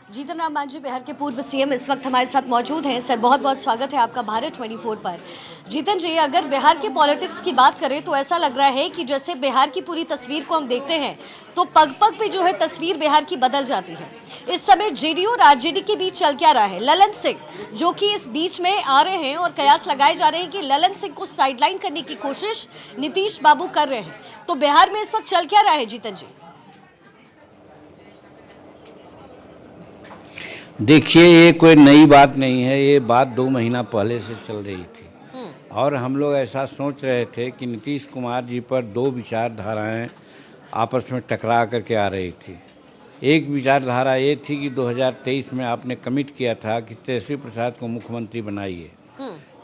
जीतन राम मांझी बिहार के पूर्व सीएम इस वक्त हमारे साथ मौजूद हैं। सर बहुत बहुत स्वागत है आपका भारत 24 पर। जीतन जी, अगर बिहार के पॉलिटिक्स की बात करें तो ऐसा लग रहा है कि जैसे बिहार की पूरी तस्वीर को हम देखते हैं तो पग पग पे जो है तस्वीर बिहार की बदल जाती है। इस समय जेडीयू और आरजेडी के बीच चल क्या रहा है? ललन सिंह जो कि इस बीच में आ रहे हैं और कयास लगाए जा रहे हैं कि ललन सिंह को साइडलाइन करने की कोशिश नीतीश बाबू कर रहे हैं। तो बिहार में इस वक्त चल क्या रहा है जीतन जी? देखिए, ये कोई नई बात नहीं है। ये बात 2 महीना पहले से चल रही थी और हम लोग ऐसा सोच रहे थे कि नीतीश कुमार जी पर 2 विचारधाराएं आपस में टकरा करके आ रही थी। एक विचारधारा ये थी कि 2023 में आपने कमिट किया था कि तेजस्वी प्रसाद को मुख्यमंत्री बनाइए,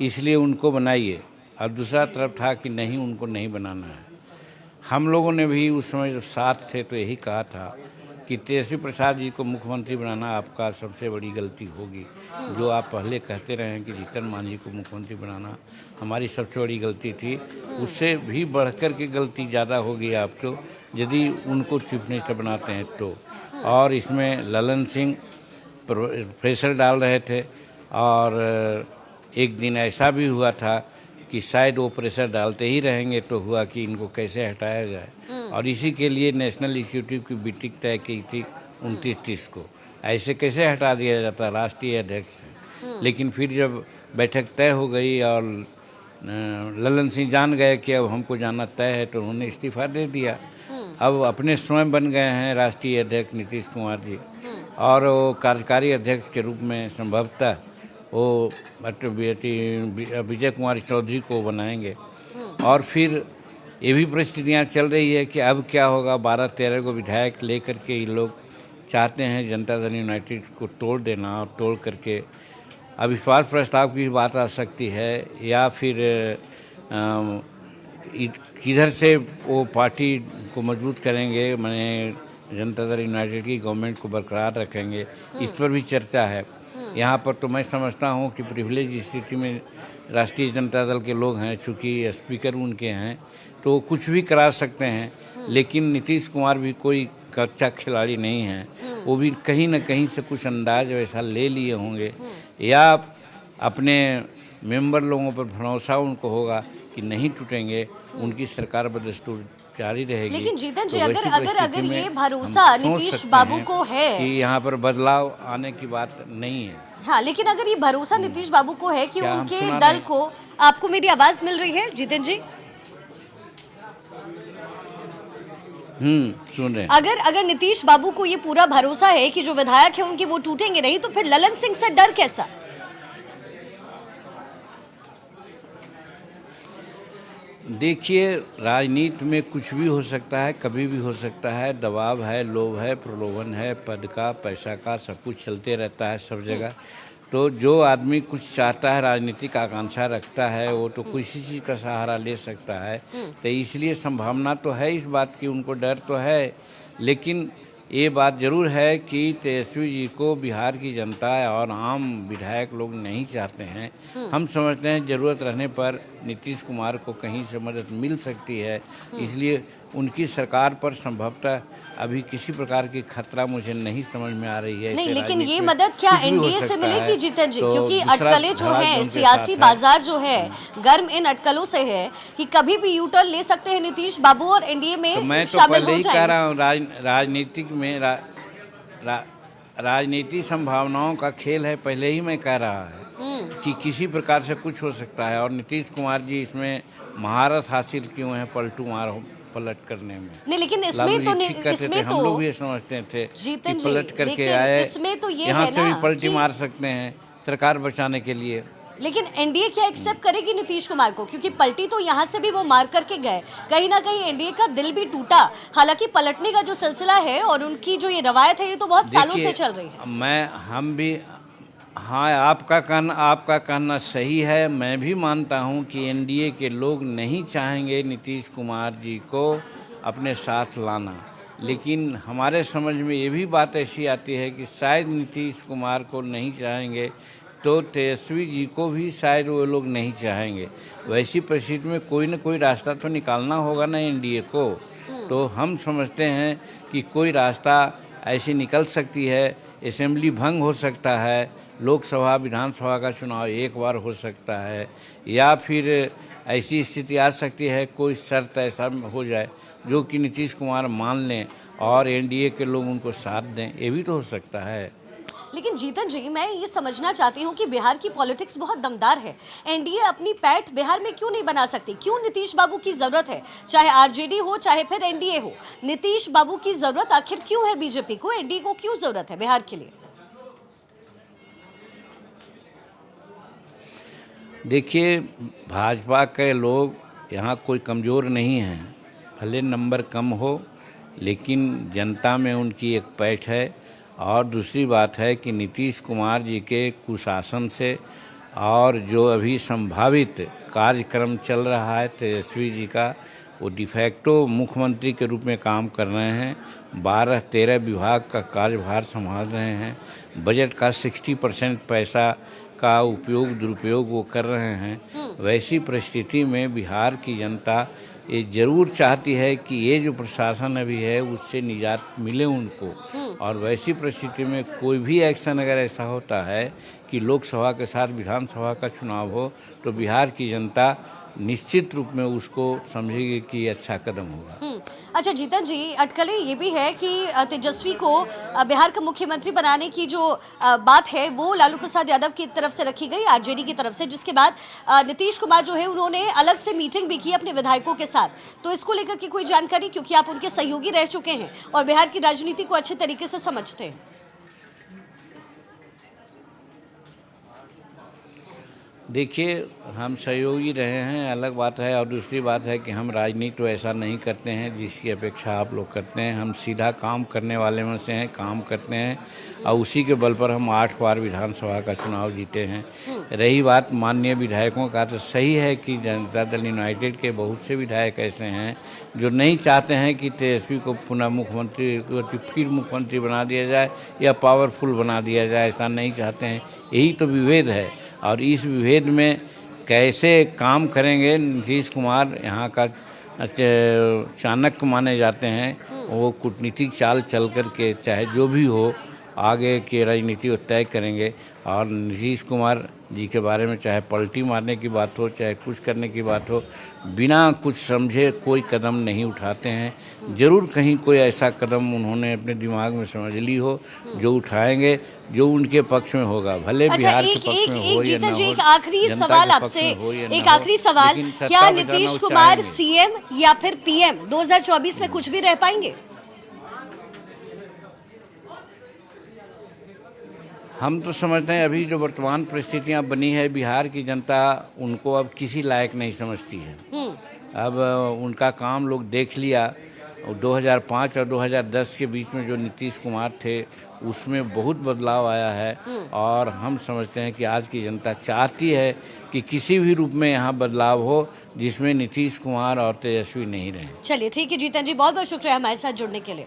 इसलिए उनको बनाइए, और दूसरा तरफ था कि नहीं, उनको नहीं बनाना है। हम लोगों ने भी उस समय जब साथ थे तो यही कहा था कि तेजस्वी प्रसाद जी को मुख्यमंत्री बनाना आपका सबसे बड़ी गलती होगी। जो आप पहले कहते रहे हैं कि जीतन मांझी को मुख्यमंत्री बनाना हमारी सबसे बड़ी गलती थी, उससे भी बढ़कर के गलती ज़्यादा होगी आपको यदि उनको चीफ मिनिस्टर बनाते हैं तो। और इसमें ललन सिंह प्रेशर डाल रहे थे और एक दिन ऐसा भी हुआ था कि शायद वो प्रेशर डालते ही रहेंगे तो हुआ कि इनको कैसे हटाया जाए, और इसी के लिए नेशनल एग्जीक्यूटिव की मीटिंग तय की थी 29-30 को। ऐसे कैसे हटा दिया जाता, राष्ट्रीय अध्यक्ष है। लेकिन फिर जब बैठक तय हो गई और ललन सिंह जान गए कि अब हमको जाना तय है तो उन्होंने इस्तीफा दे दिया। अब अपने स्वयं बन गए हैं राष्ट्रीय अध्यक्ष नीतीश कुमार जी, और वो कार्यकारी अध्यक्ष के रूप में संभवतः वो विजय कुमार चौधरी को बनाएंगे। और फिर ये भी परिस्थितियाँ चल रही है कि अब क्या होगा। 12-13 को विधायक लेकर के ये लोग चाहते हैं जनता दल यूनाइटेड को तोड़ देना, और तोड़ करके अविश्वास प्रस्ताव की बात आ सकती है, या फिर किधर से वो पार्टी को मजबूत करेंगे, माने जनता दल यूनाइटेड की गवर्नमेंट को बरकरार रखेंगे, इस पर भी चर्चा है। यहाँ पर तो मैं समझता हूँ कि प्रिविलेज स्थिति में राष्ट्रीय जनता दल के लोग हैं, चूँकि स्पीकर उनके हैं तो कुछ भी करा सकते हैं। लेकिन नीतीश कुमार भी कोई कच्चा खिलाड़ी नहीं है, वो भी कहीं ना कहीं से कुछ अंदाज वैसा ले लिए होंगे, या अपने मेंबर लोगों पर भरोसा उनको होगा कि नहीं टूटेंगे, उनकी सरकार बदस्तूर जारी रहेगी। लेकिन जीतन जी, तो अगर ये भरोसा नीतीश बाबू को है कि यहाँ पर बदलाव आने की बात नहीं है। हाँ, लेकिन अगर ये भरोसा नीतीश बाबू को है कि उनके दल दें? को, आपको मेरी आवाज मिल रही है जीतन जी? सुन रहे हैं। अगर नीतीश बाबू को ये पूरा भरोसा है कि जो विधायक है उनके वो टूटेंगे नहीं, तो फिर ललन सिंह से डर कैसा? देखिए, राजनीति में कुछ भी हो सकता है, कभी भी हो सकता है। दबाव है, लोभ है, प्रलोभन है, पद का, पैसा का, सब कुछ चलते रहता है सब जगह। तो जो आदमी कुछ चाहता है, राजनीतिक आकांक्षा रखता है, वो तो किसी चीज़ का सहारा ले सकता है। तो इसलिए संभावना तो है इस बात की, उनको डर तो है। लेकिन ये बात ज़रूर है कि तेजस्वी जी को बिहार की जनता और आम विधायक लोग नहीं चाहते हैं। हम समझते हैं ज़रूरत रहने पर नीतीश कुमार को कहीं से मदद मिल सकती है, इसलिए उनकी सरकार पर संभवतः अभी किसी प्रकार की खतरा मुझे नहीं समझ में आ रही है। नहीं, लेकिन ये मदद क्या एनडीए से मिलेगी जीतन जी? तो क्योंकि अटकलें जो है, सियासी बाजार जो है गर्म इन अटकलों से है कि कभी भी यू टर्न ले सकते हैं नीतीश बाबू और एनडीए में तो मैं तो शामिल पहले हो ही जाएंगे। कह रहा हूँ, राजनीतिक में राजनीति संभावनाओं का खेल है। पहले ही मैं कह रहा है कि किसी प्रकार से कुछ हो सकता है, और नीतीश कुमार जी इसमें महारत हासिल क्यों है पलट करने में। नहीं, लेकिन इसमें तो हम लोग भी समझते थे कि पलट करके आए, इसमें तो ये यहाँ है से भी ना पलटी मार सकते हैं सरकार बचाने के लिए। लेकिन एनडीए क्या एक्सेप्ट करेगी नीतीश कुमार को? क्योंकि पलटी तो यहाँ से भी वो मार करके गए, कहीं ना कहीं एनडीए का दिल भी टूटा। हालांकि पलटने का जो सिलसिला है और उनकी जो ये रवायत है, ये तो बहुत सालों से चल रही है। हम भी, हाँ, आपका कहना सही है। मैं भी मानता हूँ कि एनडीए के लोग नहीं चाहेंगे नीतीश कुमार जी को अपने साथ लाना, लेकिन हमारे समझ में ये भी बात ऐसी आती है कि शायद नीतीश कुमार को नहीं चाहेंगे तो तेजस्वी जी को भी शायद वो लोग नहीं चाहेंगे। वैसी परिस्थिति में कोई ना कोई रास्ता तो निकालना होगा ना एनडीए को। तो हम समझते हैं कि कोई रास्ता ऐसी निकल सकती है असेंबली भंग हो सकता है, लोकसभा विधानसभा का चुनाव एक बार हो सकता है, या फिर ऐसी स्थिति आ सकती है कोई शर्त ऐसा हो जाए जो कि नीतीश कुमार मान लें और एनडीए के लोग उनको साथ दें, ये भी तो हो सकता है। लेकिन जीतन जी, मैं ये समझना चाहती हूँ कि बिहार की पॉलिटिक्स बहुत दमदार है। एनडीए अपनी पैठ बिहार में क्यों नहीं बना सकती? क्यों नीतीश बाबू की जरूरत है? चाहे आरजेडी हो चाहे फिर एनडीए हो, नीतीश बाबू की जरूरत आखिर क्यों है? बीजेपी को, एनडीए को क्यों जरूरत है बिहार के लिए? देखिए, भाजपा के लोग यहाँ कोई कमज़ोर नहीं हैं, भले नंबर कम हो लेकिन जनता में उनकी एक पैठ है। और दूसरी बात है कि नीतीश कुमार जी के कुशासन से और जो अभी संभावित कार्यक्रम चल रहा है तेजस्वी जी का, वो डिफैक्टो मुख्यमंत्री के रूप में काम कर रहे हैं, 12-13 विभाग का कार्यभार संभाल रहे हैं, बजट का 60% पैसा का दुरुपयोग वो कर रहे हैं। वैसी परिस्थिति में बिहार की जनता ये जरूर चाहती है कि ये जो प्रशासन अभी है उससे निजात मिले उनको। और वैसी परिस्थिति में कोई भी एक्शन अगर ऐसा होता है कि लोकसभा के साथ विधानसभा का चुनाव हो, तो बिहार की जनता निश्चित रूप में उसको समझेगी कि ये अच्छा कदम होगा। अच्छा जीतन जी, अटकलें ये भी है कि तेजस्वी को बिहार का मुख्यमंत्री बनाने की जो बात है वो लालू प्रसाद यादव की तरफ से रखी गई, आरजेडी की तरफ से, जिसके बाद नीतीश कुमार जो है उन्होंने अलग से मीटिंग भी की अपने विधायकों के साथ। तो इसको लेकर के कोई जानकारी, क्योंकि आप उनके सहयोगी रह चुके हैं और बिहार की राजनीति को अच्छे तरीके से समझते हैं। देखिए, हम सहयोगी रहे हैं अलग बात है, और दूसरी बात है कि हम राजनीति तो ऐसा नहीं करते हैं जिसकी अपेक्षा आप लोग करते हैं। हम सीधा काम करने वाले में से हैं, काम करते हैं, और उसी के बल पर हम 8 बार विधानसभा का चुनाव जीते हैं। रही बात माननीय विधायकों का, तो सही है कि जनता दल यूनाइटेड के बहुत से विधायक ऐसे हैं जो नहीं चाहते हैं कि तेजस्वी को पुनः फिर मुख्यमंत्री बना दिया जाए या पावरफुल बना दिया जाए, ऐसा नहीं चाहते हैं। यही तो विभेद है, और इस विभेद में कैसे काम करेंगे नीतीश कुमार यहाँ का चाणक्य माने जाते हैं। वो कूटनीतिक चाल चल कर के चाहे जो भी हो आगे की राजनीति को तय करेंगे। और नीतीश कुमार जी के बारे में चाहे पलटी मारने की बात हो चाहे कुछ करने की बात हो, बिना कुछ समझे कोई कदम नहीं उठाते हैं। ज़रूर कहीं कोई ऐसा कदम उन्होंने अपने दिमाग में समझ ली हो जो उठाएंगे, जो उनके पक्ष में होगा, भले बिहार के पक्ष में हो या ना हो। एक आखिरी सवाल आपसे, एक आखिरी सवाल, क्या नीतीश कुमार सीएम या फिर पीएम 2024 में कुछ भी रह पाएंगे? हम तो समझते हैं अभी जो वर्तमान परिस्थितियां बनी है, बिहार की जनता उनको अब किसी लायक नहीं समझती है। अब उनका काम लोग देख लिया। 2005 और 2010 के बीच में जो नीतीश कुमार थे उसमें बहुत बदलाव आया है, और हम समझते हैं कि आज की जनता चाहती है कि किसी भी रूप में यहाँ बदलाव हो जिसमें नीतीश कुमार और तेजस्वी नहीं रहें। चलिए ठीक है जीतन जी, बहुत बहुत शुक्रिया हमारे साथ जुड़ने के लिए।